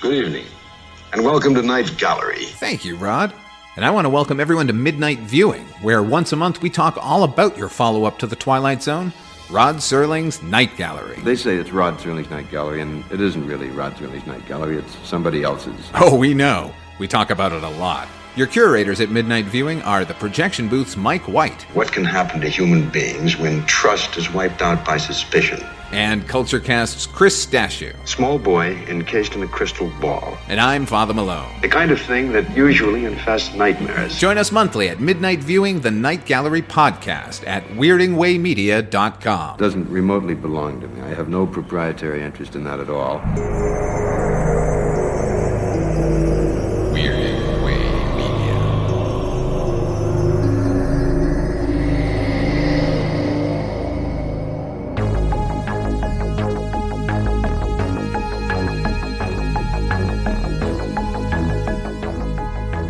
Good evening, and welcome to Night Gallery. Thank you, Rod. And I want to welcome everyone to Midnight Viewing, where once a month we talk all about your follow-up to The Twilight Zone, Rod Serling's Night Gallery. They say it's Rod Serling's Night Gallery, and it isn't really Rod Serling's Night Gallery, it's somebody else's. Oh, we know. We talk about it a lot. Your curators at Midnight Viewing are the projection booth's Mike White. What can happen to human beings when trust is wiped out by suspicion? And CultureCast's Chris Stashew. Small boy encased in a crystal ball. And I'm Father Malone. The kind of thing that usually infests nightmares. Join us monthly at Midnight Viewing, the Night Gallery podcast at weirdingwaymedia.com. Doesn't remotely belong to me. I have no proprietary interest in that at all. Weirding Way Media.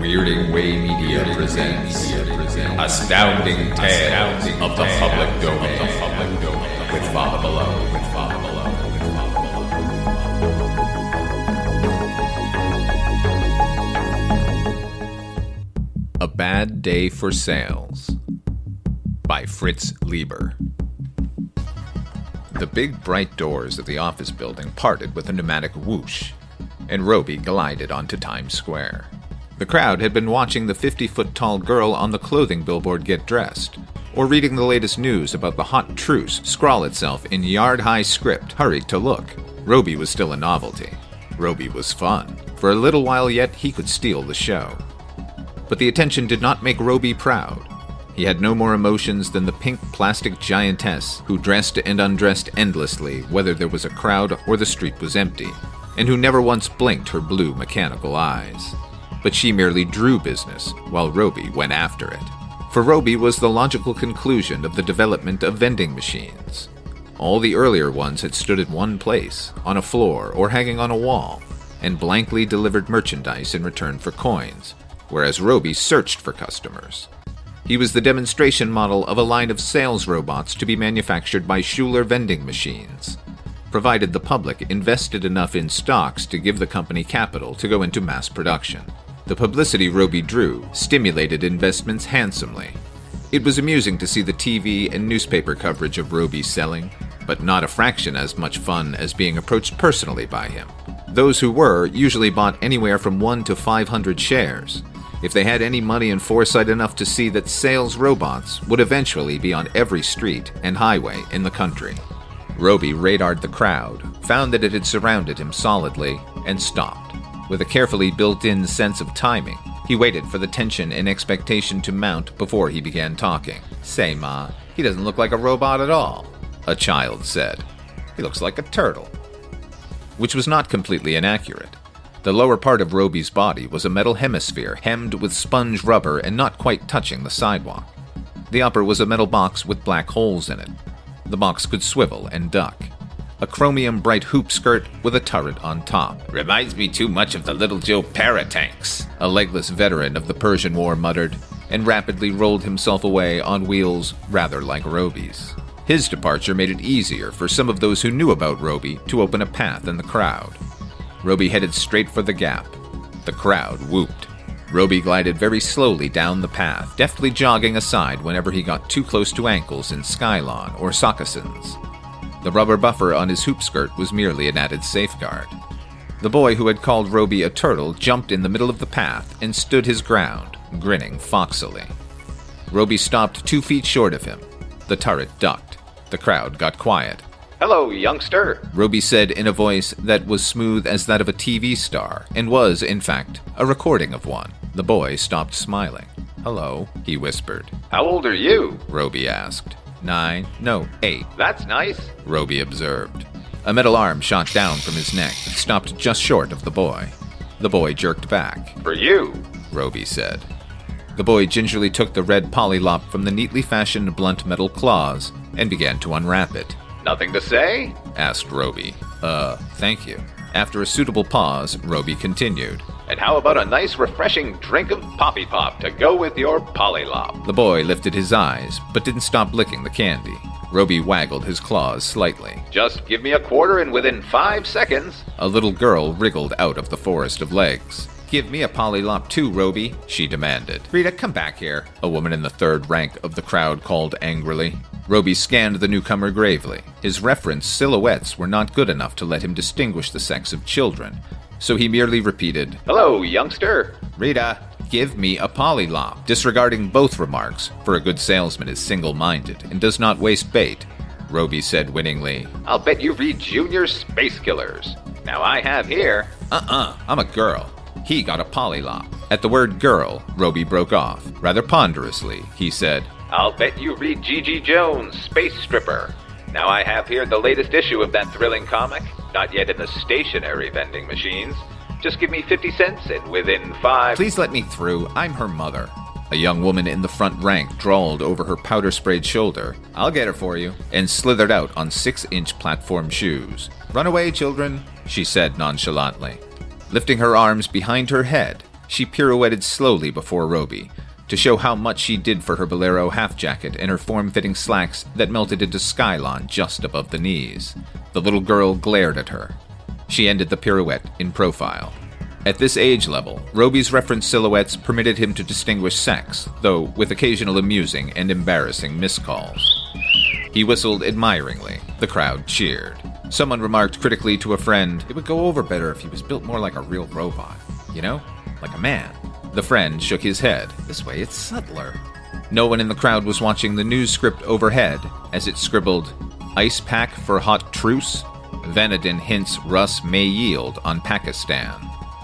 Weirding Way Media presents Astounding Tales of the Public Domain with Father Malone. A Bad Day for Sales by Fritz Leiber. The big bright doors of the office building parted with a pneumatic whoosh, and Roby glided onto Times Square. The crowd had been watching the 50-foot-tall girl on the clothing billboard get dressed, or reading the latest news about the hot truce scrawl itself in yard-high script, hurried to look. Roby was still a novelty. Roby was fun. For a little while yet, he could steal the show. But the attention did not make Roby proud. He had no more emotions than the pink plastic giantess who dressed and undressed endlessly whether there was a crowd or the street was empty, and who never once blinked her blue mechanical eyes. But she merely drew business, while Roby went after it. For Roby was the logical conclusion of the development of vending machines. All the earlier ones had stood at one place, on a floor or hanging on a wall, and blankly delivered merchandise in return for coins, whereas Roby searched for customers. He was the demonstration model of a line of sales robots to be manufactured by Schuler vending machines, provided the public invested enough in stocks to give the company capital to go into mass production. The publicity Roby drew stimulated investments handsomely. It was amusing to see the TV and newspaper coverage of Roby selling, but not a fraction as much fun as being approached personally by him. Those who were usually bought anywhere from 1 to 500 shares, if they had any money and foresight enough to see that sales robots would eventually be on every street and highway in the country. Roby radared the crowd, found that it had surrounded him solidly, and stopped. With a carefully built-in sense of timing, he waited for the tension and expectation to mount before he began talking. "Say, Ma, he doesn't look like a robot at all," a child said. "He looks like a turtle." Which was not completely inaccurate. The lower part of Roby's body was a metal hemisphere hemmed with sponge rubber and not quite touching the sidewalk. The upper was a metal box with black holes in it. The box could swivel and duck. A chromium-bright hoop skirt with a turret on top. "Reminds me too much of the Little Joe Paratanks," a legless veteran of the Persian War muttered, and rapidly rolled himself away on wheels rather like Roby's. His departure made it easier for some of those who knew about Roby to open a path in the crowd. Roby headed straight for the gap. The crowd whooped. Roby glided very slowly down the path, deftly jogging aside whenever he got too close to ankles in Skylon or Sockasins. The rubber buffer on his hoop skirt was merely an added safeguard. The boy who had called Roby a turtle jumped in the middle of the path and stood his ground, grinning foxily. Roby stopped 2 feet short of him. The turret ducked. The crowd got quiet. "Hello, youngster," Roby said in a voice that was smooth as that of a TV star, and was, in fact, a recording of one. The boy stopped smiling. "Hello," he whispered. "How old are you?" Roby asked. 8. "That's nice," Roby observed. A metal arm shot down from his neck, stopped just short of the boy. The boy jerked back. "For you," Roby said. The boy gingerly took the red polylop from the neatly fashioned blunt metal claws and began to unwrap it. "Nothing to say?" asked Roby. Thank you." After a suitable pause, Roby continued. "And how about a nice refreshing drink of Poppy Pop to go with your polylop?" The boy lifted his eyes, but didn't stop licking the candy. Roby waggled his claws slightly. Just give me a quarter and within 5 seconds. A little girl wriggled out of the forest of legs. "Give me a pollylop too, Roby," she demanded. "Rita, come back here," a woman in the third rank of the crowd called angrily. Roby scanned the newcomer gravely. His reference silhouettes were not good enough to let him distinguish the sex of children, so he merely repeated, "Hello, youngster." "Rita, give me a pollylop," disregarding both remarks, for a good salesman is single-minded and does not waste bait. Roby said winningly, "I'll bet you read Junior Space Killers. Now I have here..." I'm a girl." He got a pollylop. At the word girl, Roby broke off. Rather ponderously, he said, "I'll bet you read G.G. Jones, Space Stripper. Now I have here the latest issue of that thrilling comic, not yet in the stationary vending machines. Just give me 50 cents and within 5... "Please let me through. I'm her mother." A young woman in the front rank drawled over her powder-sprayed shoulder, "I'll get her for you," and slithered out on 6-inch platform shoes. "Run away, children," she said nonchalantly. Lifting her arms behind her head, she pirouetted slowly before Roby, to show how much she did for her bolero half-jacket and her form-fitting slacks that melted into skylon just above the knees. The little girl glared at her. She ended the pirouette in profile. At this age level, Roby's reference silhouettes permitted him to distinguish sex, though with occasional amusing and embarrassing miscalls. He whistled admiringly. The crowd cheered. Someone remarked critically to a friend, "It would go over better if he was built more like a real robot. You know? Like a man." The friend shook his head. "This way it's subtler." No one in the crowd was watching the news script overhead as it scribbled, "Ice pack for hot truce? Vanadin hints Russ may yield on Pakistan."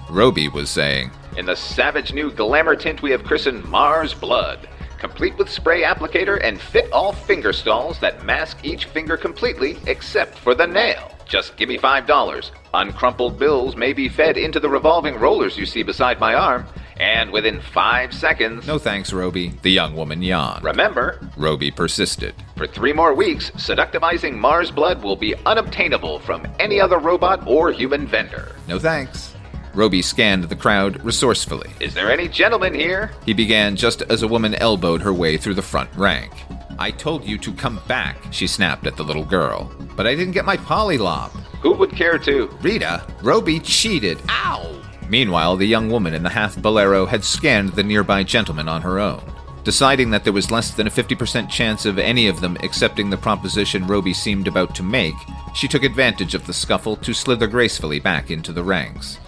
Roby was saying, "In the savage new glamour tint we have christened Mars Blood, complete with spray applicator and fit-all finger stalls that mask each finger completely except for the nail. Just give me $5. Uncrumpled bills may be fed into the revolving rollers you see beside my arm, and within 5 seconds..." "No thanks, Roby," the young woman yawned. "Remember," Roby persisted, "for 3 more weeks, seductivizing Mars Blood will be unobtainable from any other robot or human vendor." "No thanks." Roby scanned the crowd resourcefully. "Is there any gentleman here?" He began just as a woman elbowed her way through the front rank. "I told you to come back," she snapped at the little girl. "But I didn't get my pollylop." "Who would care to..." "Rita, Roby cheated. Ow!" Meanwhile, the young woman in the half-bolero had scanned the nearby gentleman on her own. Deciding that there was less than a 50% chance of any of them accepting the proposition Roby seemed about to make, she took advantage of the scuffle to slither gracefully back into the ranks.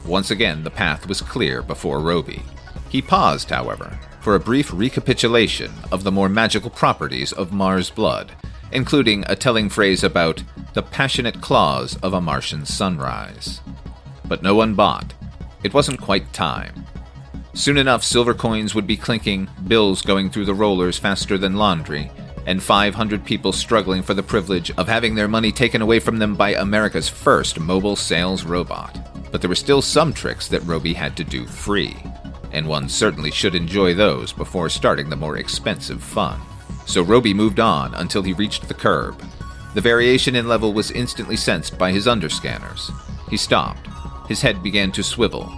Once again, the path was clear before Roby. He paused, however, for a brief recapitulation of the more magical properties of Mars Blood, including a telling phrase about the passionate claws of a Martian sunrise. But no one bought. It wasn't quite time. Soon enough, silver coins would be clinking, bills going through the rollers faster than laundry, and 500 people struggling for the privilege of having their money taken away from them by America's first mobile sales robot. But there were still some tricks that Roby had to do free, and one certainly should enjoy those before starting the more expensive fun. So Roby moved on until he reached the curb. The variation in level was instantly sensed by his underscanners. He stopped. His head began to swivel.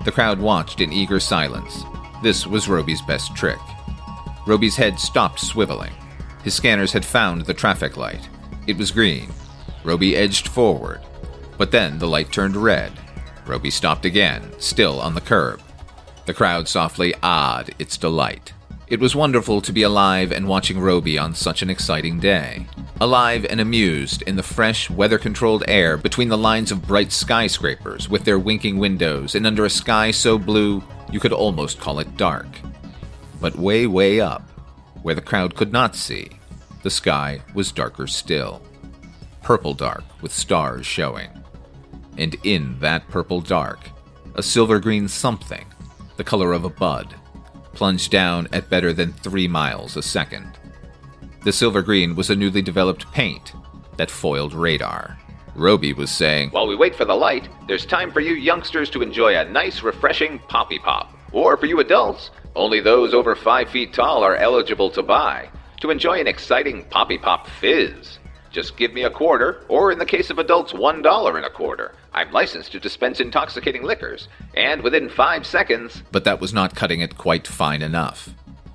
The crowd watched in eager silence. This was Roby's best trick. Roby's head stopped swiveling. His scanners had found the traffic light. It was green. Roby edged forward. But then the light turned red. Roby stopped again, still on the curb. The crowd softly ahed its delight. It was wonderful to be alive and watching Roby on such an exciting day. Alive and amused in the fresh, weather-controlled air between the lines of bright skyscrapers with their winking windows and under a sky so blue you could almost call it dark. But way, way up, where the crowd could not see, the sky was darker still. Purple dark with stars showing. And in that purple dark, a silver-green something, the color of a bud, plunged down at better than 3 miles a second. The silver-green was a newly developed paint that foiled radar. Roby was saying, "While we wait for the light, there's time for you youngsters to enjoy a nice, refreshing Poppy Pop. Or for you adults, only those over 5 feet tall are eligible to buy, to enjoy an exciting Poppy Pop Fizz. Just give me a quarter, or in the case of adults, $1 and a quarter. I'm licensed to dispense intoxicating liquors, and within 5 seconds..." But that was not cutting it quite fine enough.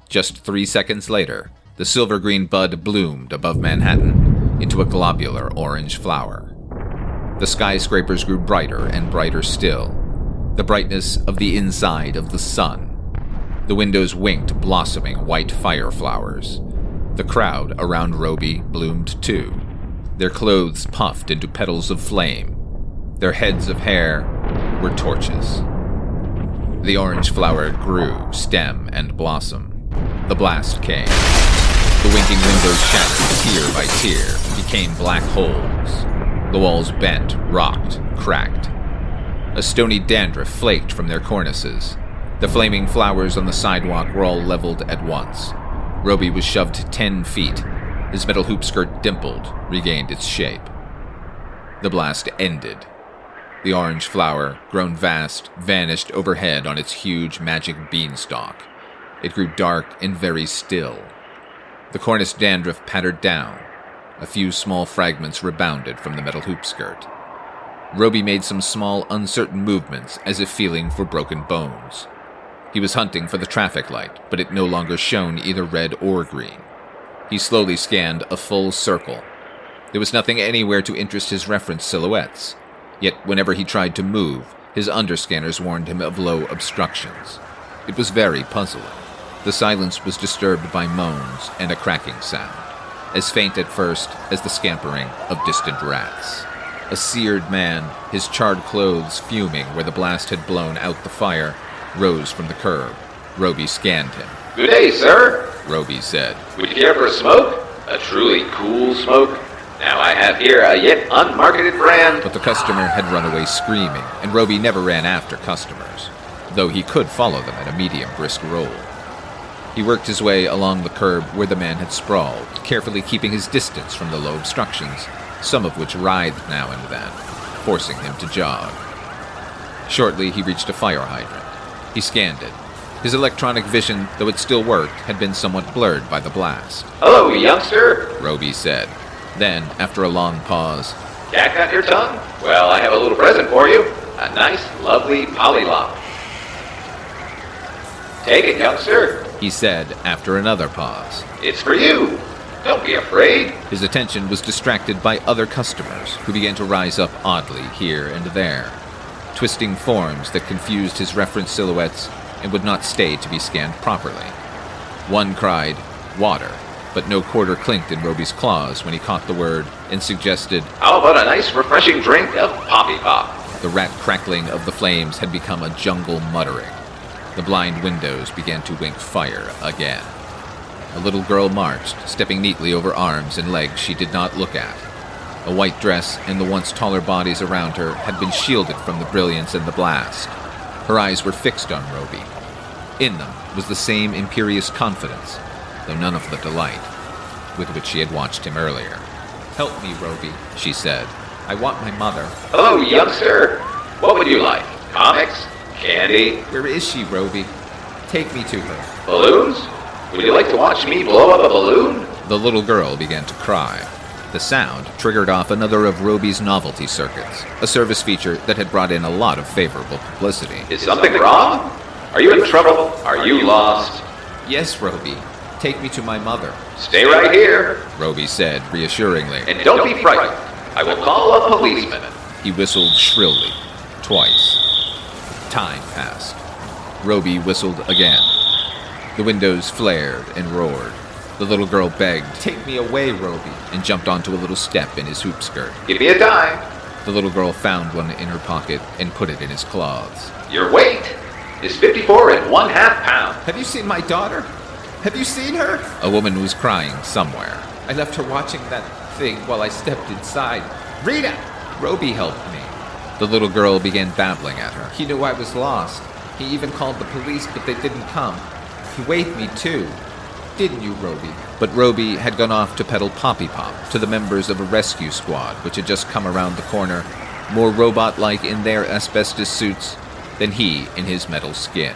Just 3 seconds later, The silver-green bud bloomed above Manhattan into a globular orange flower. The skyscrapers grew brighter and brighter still, the brightness of the inside of the sun. The windows winked blossoming white fire flowers. The crowd around Roby bloomed too. Their clothes puffed into petals of flame. Their heads of hair were torches. The orange flower grew, stem and blossom. The blast came. The winking windows shattered tier by tier, became black holes. The walls bent, rocked, cracked. A stony dandruff flaked from their cornices. The flaming flowers on the sidewalk were all leveled at once. Roby was shoved 10 feet. His metal hoop skirt dimpled, regained its shape. The blast ended. The orange flower, grown vast, vanished overhead on its huge magic beanstalk. It grew dark and very still. The cornice dandruff pattered down. A few small fragments rebounded from the metal hoop skirt. Roby made some small, uncertain movements, as if feeling for broken bones. He was hunting for the traffic light, but it no longer shone either red or green. He slowly scanned a full circle. There was nothing anywhere to interest his reference silhouettes, yet whenever he tried to move, his underscanners warned him of low obstructions. It was very puzzling. The silence was disturbed by moans and a cracking sound, as faint at first as the scampering of distant rats. A seared man, his charred clothes fuming where the blast had blown out the fire, rose from the curb. Roby scanned him. "Good day, sir," Roby said. "Would you care for a smoke? A truly cool smoke? Now I have here a yet unmarketed brand." But the customer had run away screaming, and Roby never ran after customers, though he could follow them at a medium brisk roll. He worked his way along the curb where the man had sprawled, carefully keeping his distance from the low obstructions, some of which writhed now and then, forcing him to jog. Shortly, he reached a fire hydrant. He scanned it. His electronic vision, though it still worked, had been somewhat blurred by the blast. "Hello, youngster," Roby said. Then, after a long pause, "Cat got your tongue? Well, I have a little present for you. A nice, lovely pollylop. Take it, youngster. he said after another pause. It's for you. Don't be afraid." His attention was distracted by other customers who began to rise up oddly here and there, twisting forms that confused his reference silhouettes and would not stay to be scanned properly. One cried, "Water," but no quarter clinked in Roby's claws when he caught the word and suggested, How about a nice, refreshing drink of Poppy Pop? the rat crackling of the flames had become a jungle muttering. The blind windows began to wink fire again. A little girl marched, stepping neatly over arms and legs she did not look at. A white dress and the once taller bodies around her had been shielded from the brilliance and the blast. Her eyes were fixed on Roby. In them was the same imperious confidence, though none of the delight with which she had watched him earlier. "Help me, Roby," she said. "I want my mother." Hello, youngster. What would you like? Comics? Candy? "Where is she, Roby? Take me to her." Balloons? Would you like to watch me blow up a balloon? The little girl began to cry. The sound triggered off another of Roby's novelty circuits, a service feature that had brought in a lot of favorable publicity. Is something wrong? Are you in trouble? Are you lost? "Yes, Roby. Take me to my mother," Stay right here, Roby said reassuringly. and don't be frightened. I will call a policeman. He whistled shrilly, twice. Time passed. Roby whistled again. The windows flared and roared. The little girl begged, "Take me away, Roby," and jumped onto a little step in his hoop skirt. Give me a dime. The little girl found one in her pocket and put it in his cloths. Your weight is 54 and 1/2 pounds. "Have you seen my daughter? Have you seen her?" A woman was crying somewhere. "I left her watching that thing while I stepped inside. Rita! Roby helped me." The little girl began babbling at her. "He knew I was lost. He even called the police, but they didn't come. He waved me too. Didn't you, Roby?" But Roby had gone off to peddle Poppy Pop to the members of a rescue squad which had just come around the corner, more robot-like in their asbestos suits than he in his metal skin.